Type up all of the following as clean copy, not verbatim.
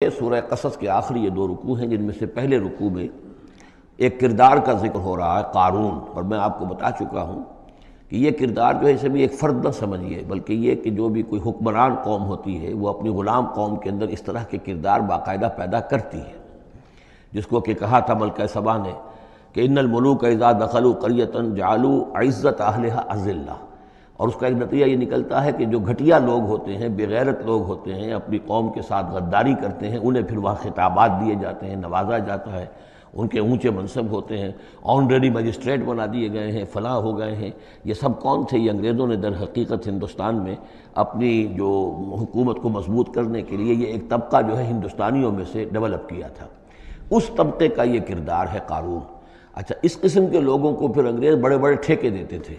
یہ سورہ قصص کے آخری یہ دو رکوع ہیں، جن میں سے پہلے رکوع میں ایک کردار کا ذکر ہو رہا ہے، قارون۔ اور میں آپ کو بتا چکا ہوں کہ یہ کردار جو ہے اسے بھی ایک فرد نہ سمجھیے، بلکہ یہ کہ جو بھی کوئی حکمران قوم ہوتی ہے وہ اپنی غلام قوم کے اندر اس طرح کے کردار باقاعدہ پیدا کرتی ہے، جس کو کہ کہا تھا ملکہ سبا نے کہ ان الملوک اذا دخلوا قریۃ جعلوا عزت اہلھا اذلہ، اور اس کا ایک نتیجہ یہ نکلتا ہے کہ جو گھٹیا لوگ ہوتے ہیں، بے غیرت لوگ ہوتے ہیں، اپنی قوم کے ساتھ غداری کرتے ہیں، انہیں پھر وہاں خطابات دیے جاتے ہیں، نوازا جاتا ہے، ان کے اونچے منصب ہوتے ہیں، آنریری مجسٹریٹ بنا دیے گئے ہیں، فلاں ہو گئے ہیں۔ یہ سب کون تھے؟ یہ انگریزوں نے در حقیقت ہندوستان میں اپنی جو حکومت کو مضبوط کرنے کے لیے یہ ایک طبقہ جو ہے ہندوستانیوں میں سے ڈیولپ کیا تھا، اس طبقے کا یہ کردار ہے قارون۔ اچھا، اس قسم کے لوگوں کو پھر انگریز بڑے بڑے ٹھیکے دیتے تھے۔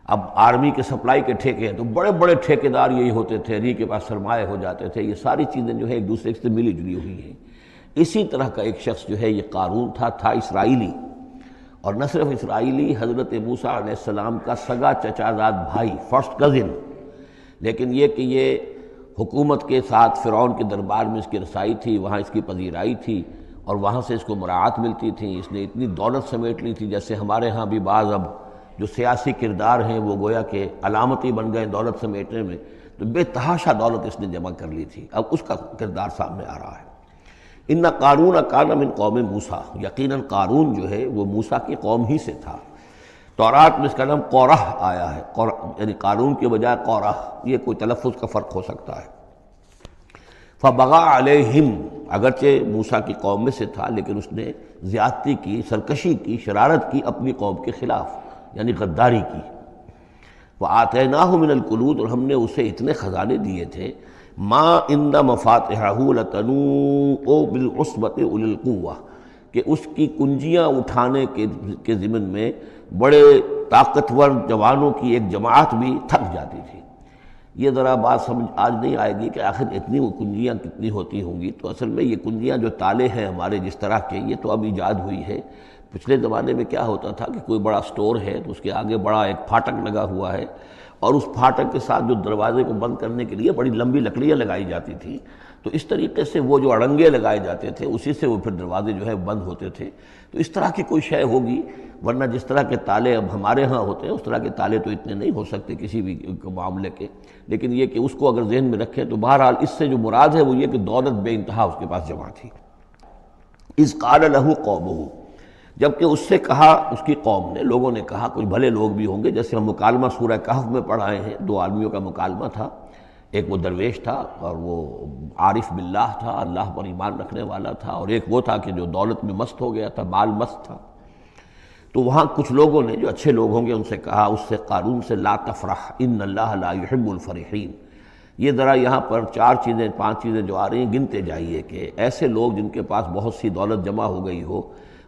اب آرمی کے سپلائی کے ٹھیکے ہیں تو بڑے بڑے ٹھیکیدار یہی ہوتے تھے، انہی کے پاس سرمایہ ہو جاتے تھے۔ یہ ساری چیزیں جو ہے ایک دوسرے سے ملی جلی ہوئی ہیں۔ اسی طرح کا ایک شخص جو ہے یہ قارون تھا اسرائیلی، اور نہ صرف اسرائیلی، حضرت موسیٰ علیہ السلام کا سگا چچا زاد بھائی، فرسٹ کزن، لیکن یہ کہ یہ حکومت کے ساتھ فرعون کے دربار میں اس کی رسائی تھی، وہاں اس کی پذیرائی تھی، اور وہاں سے اس کو مراعات ملتی تھی۔ اس نے اتنی دولت سمیٹ لی تھی، جیسے ہمارے ہاں بھی بعض اب جو سیاسی کردار ہیں وہ گویا کہ علامتی بن گئے دولت سمیٹنے میں، تو بے تحاشا دولت اس نے جمع کر لی تھی۔ اب اس کا کردار سامنے آ رہا ہے۔ ان قارون کان من قوم موسیٰ، یقیناً قارون جو ہے وہ موسیٰ کی قوم ہی سے تھا۔ تورات میں اس کا نام قورح آیا ہے، یعنی قارون کے بجائے قورح، یہ کوئی تلفظ کا فرق ہو سکتا ہے۔ فبغى علیہم، اگرچہ موسیٰ کی قوم میں سے تھا لیکن اس نے زیادتی کی، سرکشی کی، شرارت کی اپنی قوم کے خلاف، یعنی غداری کی۔ وَآتَيْنَاهُ مِنَ الْكُنُوزِ، اور ہم نے اسے اتنے خزانے دیے تھے، مَا إِنَّ مَفَاتِحَهُ لَتَنُوءُ بِالْعُصْبَةِ أُولِي الْقُوَّةِ، کہ اس کی کنجیاں اٹھانے کے ضمن میں بڑے طاقتور جوانوں کی ایک جماعت بھی تھک جاتی تھی۔ یہ ذرا بات سمجھ آج نہیں آئے گی کہ آخر اتنی وہ کنجیاں کتنی ہوتی ہوں گی، تو اصل میں یہ کنجیاں جو تالے ہیں ہمارے جس طرح کے، یہ تو اب ایجاد ہوئی ہے۔ پچھلے زمانے میں کیا ہوتا تھا کہ کوئی بڑا سٹور ہے تو اس کے آگے بڑا ایک پھاٹک لگا ہوا ہے، اور اس پھاٹک کے ساتھ جو دروازے کو بند کرنے کے لیے بڑی لمبی لکڑیاں لگائی جاتی تھیں، تو اس طریقے سے وہ جو اڑنگے لگائے جاتے تھے اسی سے وہ پھر دروازے جو ہے بند ہوتے تھے۔ تو اس طرح کی کوئی شے ہوگی، ورنہ جس طرح کے تالے اب ہمارے ہاں ہوتے ہیں اس طرح کے تالے تو اتنے نہیں ہو سکتے کسی بھی معاملے کے۔ لیکن یہ کہ اس کو اگر ذہن میں رکھیں تو بہرحال اس سے جو مراد ہے وہ یہ کہ دولت بے انتہا اس کے پاس جمع تھی۔ اذ قال له قومه، جبکہ اس سے کہا اس کی قوم نے، لوگوں نے کہا، کچھ بھلے لوگ بھی ہوں گے، جیسے ہم مکالمہ سورہ کہف میں پڑھ آئے ہیں، دو آدمیوں کا مکالمہ تھا، ایک وہ درویش تھا اور وہ عارف باللہ تھا، اللہ پر ایمان رکھنے والا تھا، اور ایک وہ تھا کہ جو دولت میں مست ہو گیا تھا، مال مست تھا۔ تو وہاں کچھ لوگوں نے جو اچھے لوگ ہوں گے ان سے کہا، اس سے قارون سے، لا تفرح ان اللہ لا يحب الفرحین۔ یہ ذرا یہاں پر چار چیزیں، پانچ چیزیں جو آ رہی ہیں گنتے جائیے کہ ایسے لوگ جن کے پاس بہت سی دولت جمع ہو گئی ہو،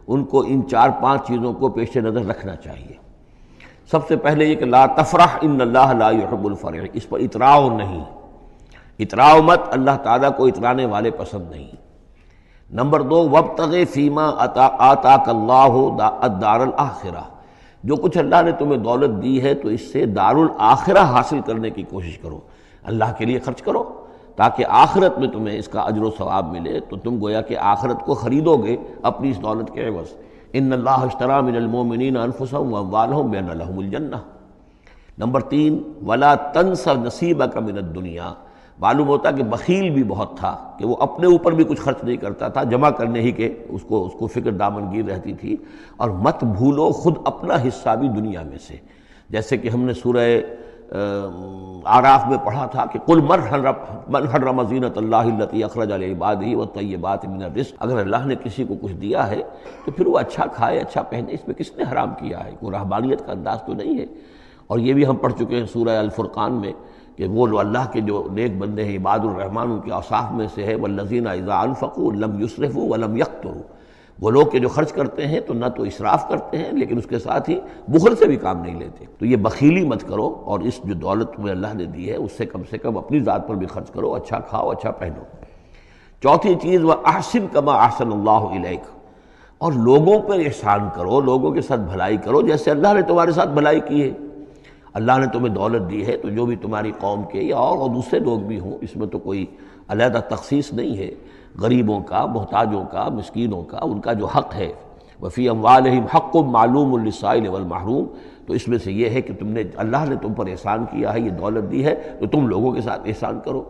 ان کو ان چار پانچ چیزوں کو پیش نظر رکھنا چاہیے۔ سب سے پہلے یہ کہ لا تفرح ان اللہ لا يحب الفرح، اس پر اتراؤ نہیں، اتراؤ مت، اللہ تعالیٰ کو اترانے والے پسند نہیں۔ نمبر دو، وابتغ فیما آتاک اللہ الدار الآخرہ، جو کچھ اللہ نے تمہیں دولت دی ہے تو اس سے دار الآخرہ حاصل کرنے کی کوشش کرو، اللہ کے لیے خرچ کرو تاکہ آخرت میں تمہیں اس کا اجر و ثواب ملے، تو تم گویا کہ آخرت کو خریدو گے اپنی اس دولت کے عوض۔ ان اللہ اشتری من المؤمنین انفسهم واموالهم بان لهم الجنہ۔ نمبر تین، ولا تنس نصیبک من الدنیا، معلوم ہوتا کہ بخیل بھی بہت تھا کہ وہ اپنے اوپر بھی کچھ خرچ نہیں کرتا تھا، جمع کرنے ہی کے اس کو فکر دامنگیر رہتی تھی۔ اور مت بھولو خود اپنا حصہ بھی دنیا میں سے، جیسے کہ ہم نے سورہ اعراف میں پڑھا تھا کہ قل من حرم زینۃ اللہ التی اخرج لعبادہ والطیبات من الرزق، اگر اللہ نے کسی کو کچھ دیا ہے تو پھر وہ اچھا کھائے، اچھا پہنے، اس میں کس نے حرام کیا ہے؟ کوئی رہبانیت کا انداز تو نہیں ہے۔ اور یہ بھی ہم پڑھ چکے ہیں سورہ الفرقان میں کہ وہ اللہ کے جو نیک بندے ہیں، عباد الرحمن، ان کے اوصاف میں سے ہے والذین اذا انفقوا لم یسرفوا ولم یقتروا، وہ لوگ کہ جو خرچ کرتے ہیں تو نہ تو اسراف کرتے ہیں لیکن اس کے ساتھ ہی بخل سے بھی کام نہیں لیتے۔ تو یہ بخیلی مت کرو، اور اس جو دولت تمہیں اللہ نے دی ہے اس سے کم اپنی ذات پر بھی خرچ کرو، اچھا کھاؤ، اچھا پہنو۔ چوتھی چیز، وَأَحْسِنْ كَمَا أَحْسَنَ اللَّهُ إِلَيْكَ، اور لوگوں پر احسان کرو، لوگوں کے ساتھ بھلائی کرو جیسے اللہ نے تمہارے ساتھ بھلائی کی ہے۔ اللہ نے تمہیں دولت دی ہے تو جو بھی تمہاری قوم کے یا اور دوسرے لوگ بھی ہوں، اس میں تو کوئی علیحدہ تخصیص نہیں ہے، غریبوں کا، محتاجوں کا، مسکینوں کا، ان کا جو حق ہے، وفی اموالہم حق معلوم للسائل والمحروم، تو اس میں سے یہ ہے کہ تم نے، اللہ نے تم پر احسان کیا ہے، یہ دولت دی ہے تو تم لوگوں کے ساتھ احسان کرو۔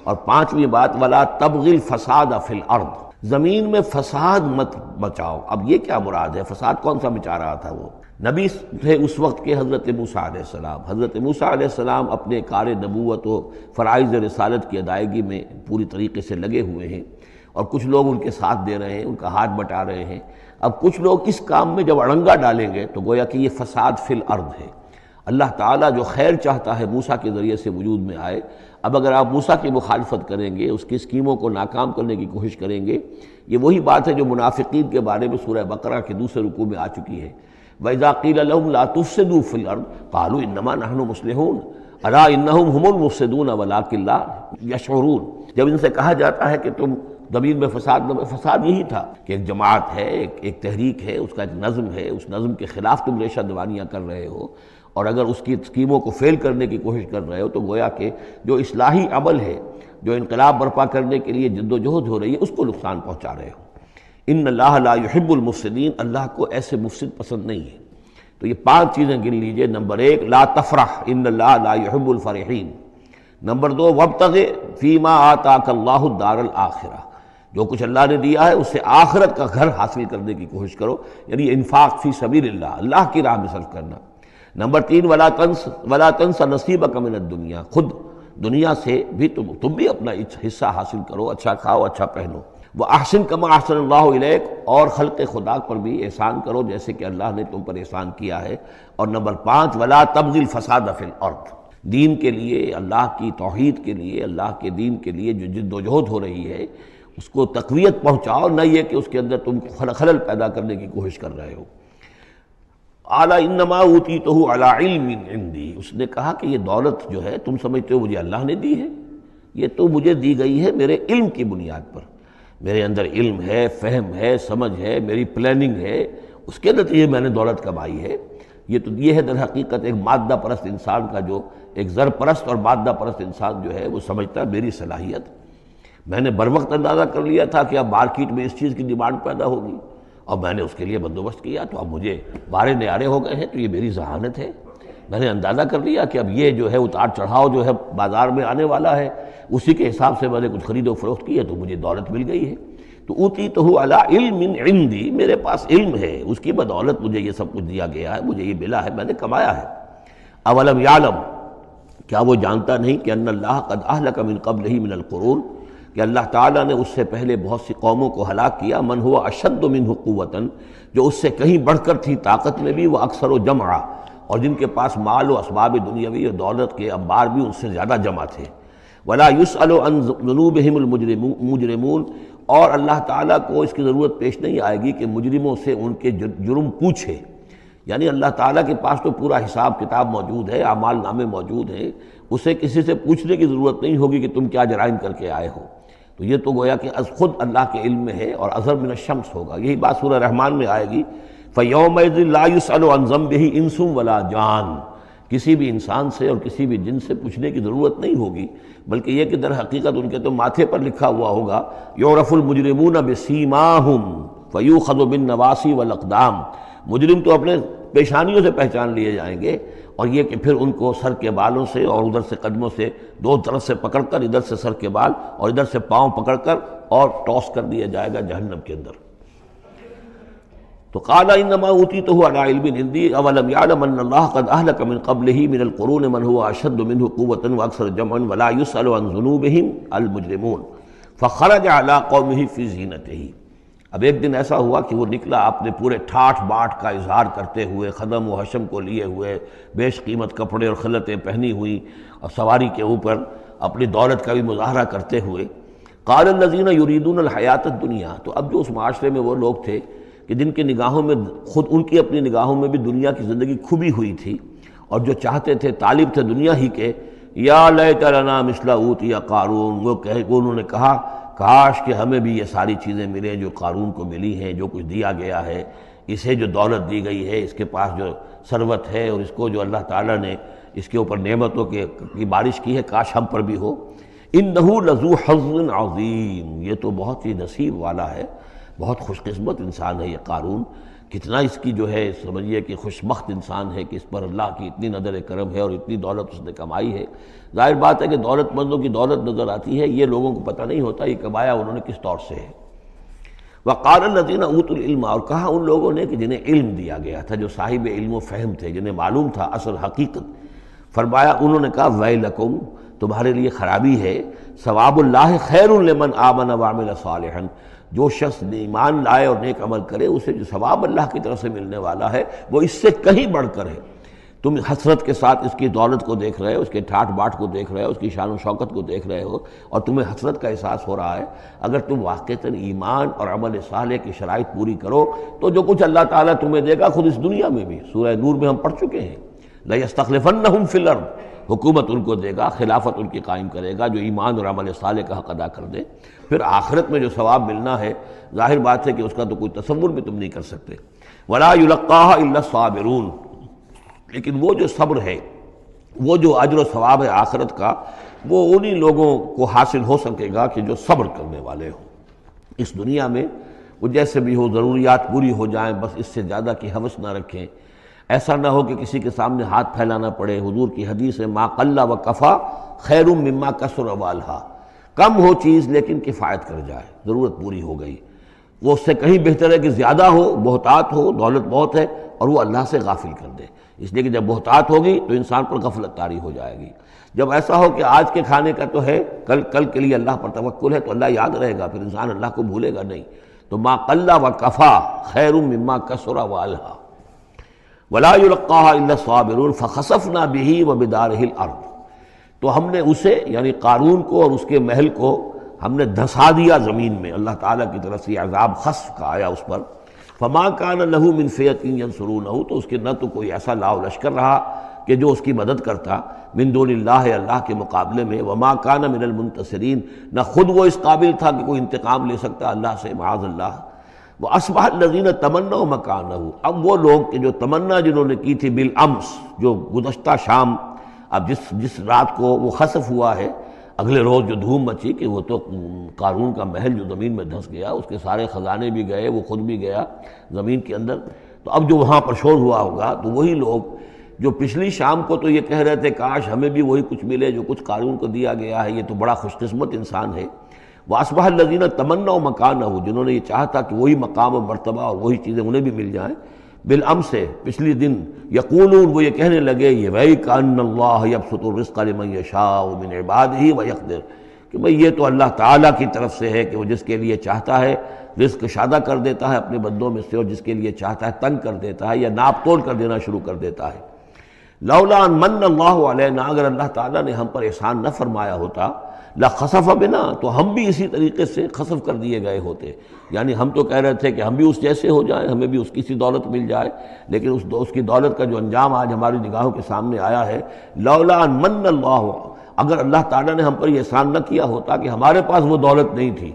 اور پانچویں بات، ولا تبغی الفساد فی الارض، زمین میں فساد مت بچاؤ۔ اب یہ کیا مراد ہے؟ فساد کون سا مچا رہا تھا؟ وہ نبی تھے اس وقت کے حضرت موسیٰ علیہ السلام۔ حضرت موسیٰ علیہ السلام اپنے کار نبوت و فرائض رسالت کی ادائیگی میں پوری طریقے سے لگے ہوئے ہیں، اور کچھ لوگ ان کے ساتھ دے رہے ہیں، ان کا ہاتھ بٹا رہے ہیں۔ اب کچھ لوگ اس کام میں جب اڑنگا ڈالیں گے تو گویا کہ یہ فساد فی الارض ہے۔ اللہ تعالیٰ جو خیر چاہتا ہے موسیٰ کے ذریعے سے وجود میں آئے، اب اگر آپ موسیٰ کی مخالفت کریں گے، اس کی اسکیموں کو ناکام کرنے کی کوشش کریں گے، یہ وہی بات ہے جو منافقین کے بارے میں سورہ بقرہ کے دوسرے رکوع میں آ چکی ہے۔ وَإِذَا قِيلَ لَهُمْ لَا تُفْسِدُوا فِي الْأَرْضِ قَالُوا إِنَّمَا نَحْنُ مُصْلِحُونَ أَلَا إِنَّهُمْ هُمُ الْمُفْسِدُونَ وَلَٰكِن لَا يَشْعُرُونَ۔ جب ان سے کہا جاتا ہے کہ تم زمین میں فساد یہی تھا کہ ایک جماعت ہے، ایک تحریک ہے، اس کا ایک نظم ہے، اس نظم کے خلاف تم ریشہ دوانیاں کر رہے ہو، اور اگر اس کی اسکیموں کو فیل کرنے کی کوشش کر رہے ہو، تو گویا کہ جو اصلاحی عمل ہے، جو انقلاب برپا کرنے کے لیے جد و جہد ہو رہی ہے، اس کو نقصان پہنچا رہے ہو۔ ان اللہ لا يحب المفسدین، اللہ کو ایسے مفسد پسند نہیں ہے۔ تو یہ پانچ چیزیں گن لیجئے۔ نمبر ایک، لا تفرح ان اللہ لا يحب الفرحین۔ نمبر دو، وابتغ فیما آتاک اللہ الدار الآخرہ، جو کچھ اللہ نے دیا ہے اس سے آخرت کا گھر حاصل کرنے کی کوشش کرو، یعنی انفاق فی سبیل اللہ، اللہ کی راہ میں صرف کرنا۔ نمبر تین، ولا تنس نصیبک من الدنیا، خود دنیا سے بھی تم بھی اپنا حصہ حاصل کرو، اچھا کھاؤ، اچھا پہنو۔ وَأَحْسِن كَمَا أَحْسَنَ اللَّهُ إِلَيْكَ، اور خلق خدا پر بھی احسان کرو جیسے کہ اللہ نے تم پر احسان کیا ہے۔ اور نمبر پانچ، وَلَا تَبْغِ الْفَسَادَ فِي الْأَرْضِ، دین کے لیے، اللہ کی توحید کے لیے، اللہ کے دین کے لیے جو جد و جہد ہو رہی ہے اس کو تقویت پہنچاؤ، نہ یہ کہ اس کے اندر تم خلل پیدا کرنے کی کوشش کر رہے ہو۔ اعلیٰ انما اوتیتہ علی علم عندی، اس نے کہا کہ یہ دولت جو ہے تم سمجھتے ہو مجھے اللہ نے دی ہے، یہ تو مجھے دی گئی ہے میرے علم کی بنیاد پر، میرے اندر علم ہے، فہم ہے، سمجھ ہے، میری پلاننگ ہے، اس کے نتیجے میں نے دولت کمائی ہے۔ یہ ہے در حقیقت ایک مادہ پرست انسان کا، جو ایک زر پرست اور مادہ پرست انسان جو ہے وہ سمجھتا ہے میری صلاحیت، میں نے بر وقت اندازہ کر لیا تھا کہ اب مارکیٹ میں اس چیز کی ڈیمانڈ پیدا ہوگی، اور میں نے اس کے لیے بندوبست کیا، تو اب مجھے بارے نیارے ہو گئے ہیں، تو یہ میری ذہانت ہے۔ میں نے اندازہ کر لیا کہ اب یہ جو ہے اتار چڑھاؤ جو ہے بازار میں آنے والا ہے، اسی کے حساب سے میں نے کچھ خرید و فروخت کی ہے، تو مجھے دولت مل گئی ہے۔ تو اوتیتہ علی علم عندی، میرے پاس علم ہے، اس کی بدولت مجھے یہ سب کچھ دیا گیا ہے، مجھے یہ ملا ہے، میں نے کمایا ہے۔ اولم یعلم، کیا وہ جانتا نہیں کہ ان اللہ قد اہلک من قبلہ من القرون، کہ اللہ تعالیٰ نے اس سے پہلے بہت سی قوموں کو ہلاک کیا، من ہوا اشد منہ قوتاً، جو اس سے کہیں بڑھ کر تھی طاقت میں بھی، وہ اکثر و جمعا، اور جن کے پاس مال و اسباب دنیاوی اور دولت کے انبار بھی ان سے زیادہ جمع تھے۔ ولا یسأل عن ذنوبہم المجرمون، اور اللہ تعالیٰ کو اس کی ضرورت پیش نہیں آئے گی کہ مجرموں سے ان کے جرم پوچھے، یعنی اللہ تعالیٰ کے پاس تو پورا حساب کتاب موجود ہے، اعمال نامے موجود ہیں، اسے کسی سے پوچھنے کی ضرورت نہیں ہوگی کہ تم کیا جرائم کر کے آئے ہو۔ تو یہ تو گویا کہ از خود اللہ کے علم میں ہے، اور اظہر من الشمس ہوگا۔ یہی بات سورہ رحمان میں آئے گی، فَيَوْمَئِذٍ لَا يُسْأَلُ عَنْ ذَنبِهِ إِنسٌ وَلَا جَانٌ، کسی بھی انسان سے اور کسی بھی جن سے پوچھنے کی ضرورت نہیں ہوگی، بلکہ یہ کہ در حقیقت ان کے تو ماتھے پر لکھا ہوا ہوگا، یعرف المجرمون بسیماہم فیؤخذ بالنواصی والاقدام، مجرم تو اپنے پیشانیوں سے پہچان لیے جائیں گے، اور یہ کہ پھر ان کو سر کے بالوں سے اور ادھر سے قدموں سے دو طرف سے پکڑ کر، ادھر سے سر کے بال اور ادھر سے پاؤں پکڑ کر اور ٹاس کر دیا جائے گا جہنم کے اندر۔ تو قال انما اوتیتہ علی علم عندی اولم یعلم ان اللہ قد اہلک من قبلہ من القرون من هو اشد منہ قوۃ واکثر جمعا ولا یسأل عن ذنوبہم المجرمون فخرج علی قومہ فی زینتہ۔ اب ایک دن ایسا ہوا کہ وہ نکلا اپنے پورے ٹھاٹھ باٹھ کا اظہار کرتے ہوئے، خدم و حشم کو لیے ہوئے، بیش قیمت کپڑے اور خلعتیں پہنی ہوئی، اور سواری کے اوپر اپنی دولت کا بھی مظاہرہ کرتے ہوئے۔ قال الذین یریدون الحیاۃ الدنیا، تو اب جو اس معاشرے میں وہ لوگ تھے کہ جن کی نگاہوں میں، خود ان کی اپنی نگاہوں میں بھی دنیا کی زندگی کھبی ہوئی تھی، اور جو چاہتے تھے، طالب تھے دنیا ہی کے، یا لیت لنا مثل اوتی قارون، وہ انہوں نے کہا کاش کہ ہمیں بھی یہ ساری چیزیں ملیں جو قارون کو ملی ہیں، جو کچھ دیا گیا ہے، اسے جو دولت دی گئی ہے، اس کے پاس جو ثروت ہے، اور اس کو جو اللہ تعالیٰ نے اس کے اوپر نعمتوں کی بارش کی ہے، کاش ہم پر بھی ہو۔ انہ لذو حظ عظیم، یہ تو بہت ہی نصیب والا ہے، بہت خوش قسمت انسان ہے یہ قارون، کتنا اس کی جو ہے سمجھیے کہ خوش بخت انسان ہے کہ اس پر اللہ کی اتنی نظر کرم ہے اور اتنی دولت اس نے کمائی ہے۔ ظاہر بات ہے کہ دولت مندوں کی دولت نظر آتی ہے، یہ لوگوں کو پتہ نہیں ہوتا یہ کمایا انہوں نے کس طور سے ہے۔ وقال الذین اوتوا العلم، اور کہا ان لوگوں نے کہ جنہیں علم دیا گیا تھا، جو صاحب علم و فہم تھے، جنہیں معلوم تھا اصل حقیقت، فرمایا انہوں نے کہا ویلکم، تمہارے لیے خرابی ہے، ثواب اللہ خیر لمن آمن وعمل صالحا، جو شخص ایمان لائے اور نیک عمل کرے اسے جو ثواب اللہ کی طرف سے ملنے والا ہے وہ اس سے کہیں بڑھ کر ہے۔ تم حسرت کے ساتھ اس کی دولت کو دیکھ رہے ہو، اس کے ٹھاٹ باٹ کو دیکھ رہے ہو، اس کی شان و شوکت کو دیکھ رہے ہو اور تمہیں حسرت کا احساس ہو رہا ہے، اگر تم واقعتاً ایمان اور عمل صالح کی شرائط پوری کرو تو جو کچھ اللہ تعالیٰ تمہیں دے گا خود اس دنیا میں بھی، سورہ نور میں ہم پڑھ چکے ہیں، لَيَسْتَخْلِفَنَّهُمْ فِي الْأَرْضِ، حکومت ان کو دے گا، خلافت ان کی قائم کرے گا جو ایمان اور عمل صالح کا حق ادا کر دے۔ پھر آخرت میں جو ثواب ملنا ہے ظاہر بات ہے کہ اس کا تو کوئی تصور بھی تم نہیں کر سکتے۔ وَلَا يُلَقَّاهَا إِلَّا الصَّابِرُونَ، لیکن وہ جو صبر ہے، وہ جو اجر و ثواب ہے آخرت کا، وہ انہی لوگوں کو حاصل ہو سکے گا کہ جو صبر کرنے والے ہوں۔ اس دنیا میں وہ جیسے بھی ہو ضروریات پوری ہو جائیں، بس اس سے زیادہ کی ہوس نہ رکھیں، ایسا نہ ہو کہ کسی کے سامنے ہاتھ پھیلانا پڑے۔ حضور کی حدیث ہے ما قل و کفا خیر مما کثر والہا، کم ہو چیز لیکن کفایت کر جائے، ضرورت پوری ہو گئی، وہ اس سے کہیں بہتر ہے کہ زیادہ ہو، بہتات ہو، دولت بہت ہے اور وہ اللہ سے غافل کر دے، اس لیے کہ جب بہتات ہوگی تو انسان پر غفلت طاری ہو جائے گی۔ جب ایسا ہو کہ آج کے کھانے کا تو ہے، کل کے لیے اللہ پر توکل ہے تو اللہ یاد رہے گا، پھر انسان اللہ کو بھولے گا نہیں۔ تو ما قل و کفا خیر مما کثر والہا ولا یلقاها الا الصابرون فخسفنا به وبداره الارض، تو ہم نے اسے یعنی قارون کو اور اس کے محل کو ہم نے دھسا دیا زمین میں، اللہ تعالیٰ کی طرف سے عذاب خسف کا آیا اس پر۔ فما كان له من فئة ينصرونه، تو اس کے نہ تو کوئی ایسا لاؤ لشکر رہا کہ جو اس کی مدد کرتا من دون اللہ، اللہ کے مقابلے میں، وما كان من المنتصرین، نہ خود وہ اس قابل تھا کہ کوئی انتقام لے سکتا اللہ سے، معاذ اللہ۔ وَأَصْبَحَ الَّذِينَ تَمَنَّوْا مَكَانَهُ، اب وہ لوگ کہ جو تمنا جنہوں نے کی تھی بالامس، جو گزشتہ شام، اب جس رات کو وہ خسف ہوا ہے، اگلے روز جو دھوم مچی کہ وہ تو قارون کا محل جو زمین میں دھس گیا، اس کے سارے خزانے بھی گئے، وہ خود بھی گیا زمین کے اندر، تو اب جو وہاں پر شور ہوا ہوگا تو وہی لوگ جو پچھلی شام کو تو یہ کہہ رہے تھے کاش ہمیں بھی وہی کچھ ملے جو کچھ قارون کو دیا گیا ہے، یہ تو بڑا خوش قسمت انسان ہے۔ وَأَصْبَحَ الَّذِينَ تَمَنَّوْا مَكَانَهُ، جنہوں نے یہ چاہتا کہ وہی مقام و مرتبہ اور وہی چیزیں انہیں بھی مل جائیں، بالامس سے پچھلی دن، یقولون، وہ یہ کہنے لگے، یہ وَيْكَأَنَّ اللَّهَ يَبْسُطُ الرِّزْقَ لِمَن يَشَاءُ مِنْ عِبَادِهِ وَيَقْدِرُ، کہ بھئی یہ تو اللہ تعالیٰ کی طرف سے ہے کہ وہ جس کے لیے چاہتا ہے رزق شادہ کر دیتا ہے اپنے بندوں میں سے، اور جس کے لیے چاہتا ہے تنگ کر دیتا ہے یا ناپ تول کر دینا شروع کر دیتا ہے۔ لولا ان من اللہ علینا، اگر اللہ تعالیٰ نے ہم پر احسان نہ فرمایا ہوتا، لخسف بنا، تو ہم بھی اسی طریقے سے خسف کر دیے گئے ہوتے، یعنی ہم تو کہہ رہے تھے کہ ہم بھی اس جیسے ہو جائیں، ہمیں بھی اس کی سی دولت مل جائے، لیکن اس کی دولت کا جو انجام آج ہماری نگاہوں کے سامنے آیا ہے، لولا ان من اللہ، اگر اللہ تعالیٰ نے ہم پر یہ احسان نہ کیا ہوتا کہ ہمارے پاس وہ دولت نہیں تھی،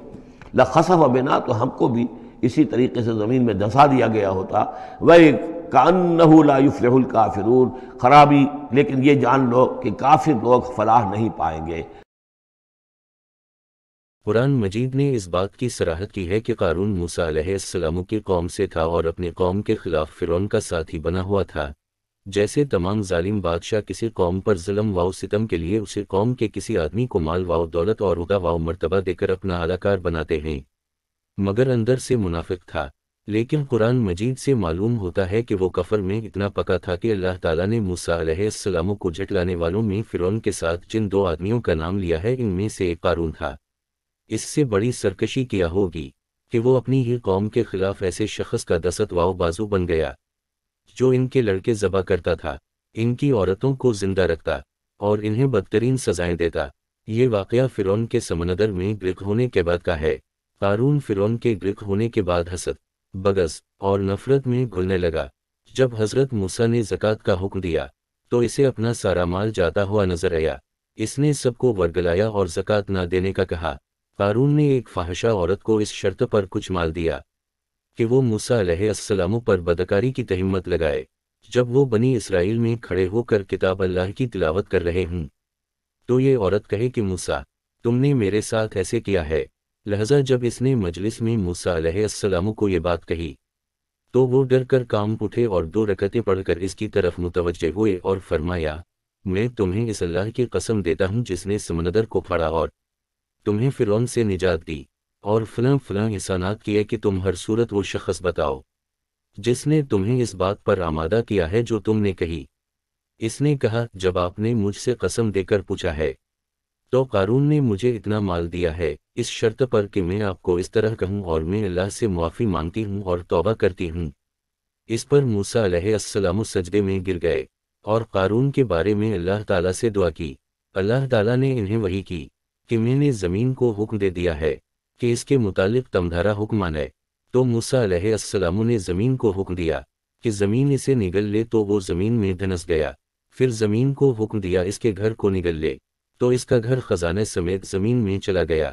لخسف بنا، تو ہم کو بھی اسی طریقے سے زمین میں دھسا دیا گیا ہوتا۔ وَكَأَنَّهُ لَا يُفْلِحُ الْكَافِرُونَ، خرابی، لیکن یہ جان لو کہ کافر لوگ فلاح نہیں پائیں گے۔ قرآن مجید نے اس بات کی صراحت کی ہے کہ قارون موسیٰ علیہ السلام کی قوم سے تھا اور اپنے قوم کے خلاف فرعون کا ساتھی بنا ہوا تھا۔ جیسے تمام ظالم بادشاہ کسی قوم پر ظلم و ستم کے لیے اسے قوم کے کسی آدمی کو مال و دولت اور عہدہ و مرتبہ دے کر اپنا اعلیٰ کار بناتے ہیں، مگر اندر سے منافق تھا۔ لیکن قرآن مجید سے معلوم ہوتا ہے کہ وہ کفر میں اتنا پکا تھا کہ اللہ تعالیٰ نے موسیٰ علیہ السلام کو جھٹلانے والوں میں فرعون کے ساتھ جن دو آدمیوں کا نام لیا ہے ان میں سے ایک قارون تھا۔ اس سے بڑی سرکشی کیا ہوگی کہ وہ اپنی ہی قوم کے خلاف ایسے شخص کا دست و بازو بن گیا جو ان کے لڑکے ذبح کرتا تھا، ان کی عورتوں کو زندہ رکھتا اور انہیں بدترین سزائیں دیتا۔ یہ واقعہ فرعون کے سمندر میں غرق ہونے کے بعد کا ہے۔ قارون فرعون کے غرق ہونے کے بعد حسد، بغض اور نفرت میں گھلنے لگا۔ جب حضرت موسیٰ نے زکوٰۃ کا حکم دیا تو اسے اپنا سارا مال جاتا ہوا نظر آیا۔ اس نے سب کو ورگلایا اور زکوٰۃ نہ دینے کا کہا۔ قارون نے ایک فاحشہ عورت کو اس شرط پر کچھ مال دیا کہ وہ موسیٰ علیہ السلام پر بدکاری کی تہمت لگائے جب وہ بنی اسرائیل میں کھڑے ہو کر کتاب اللہ کی تلاوت کر رہے ہوں، تو یہ عورت کہے کہ موسیٰ تم نے میرے ساتھ ایسے کیا ہے۔ لہذا جب اس نے مجلس میں موسیٰ علیہ السلام کو یہ بات کہی تو وہ ڈر کر کانپ اٹھے اور 2 رکعتیں پڑھ کر اس کی طرف متوجہ ہوئے اور فرمایا، میں تمہیں اس اللہ کی قسم دیتا ہوں جس نے سمندر کو پھاڑا اور تمہیں فرعون سے نجات دی، اور فلاں فلاں احسانات کیے کہ تم ہر صورت وہ شخص بتاؤ جس نے تمہیں اس بات پر آمادہ کیا ہے جو تم نے کہی۔ اس نے کہا، جب آپ نے مجھ سے قسم دے کر پوچھا ہے تو قارون نے مجھے اتنا مال دیا ہے اس شرط پر کہ میں آپ کو اس طرح کہوں اور میں اللہ سے معافی مانگتی ہوں اور توبہ کرتی ہوں۔ اس پر موسیٰ علیہ السلام سجدے میں گر گئے اور قارون کے بارے میں اللہ تعالیٰ سے دعا کی۔ اللہ تعالیٰ نے انہیں وحی کی کہ میں نے زمین کو حکم دے دیا ہے کہ اس کے متعلق تمہارا حکم مانے، تو موسیٰ علیہ السلام نے زمین کو حکم دیا کہ زمین اسے نگل لے، تو وہ زمین میں دھنس گیا۔ پھر زمین کو حکم دیا اس کے گھر کو نگل لے، تو اس کا گھر خزانے سمیت زمین میں چلا گیا۔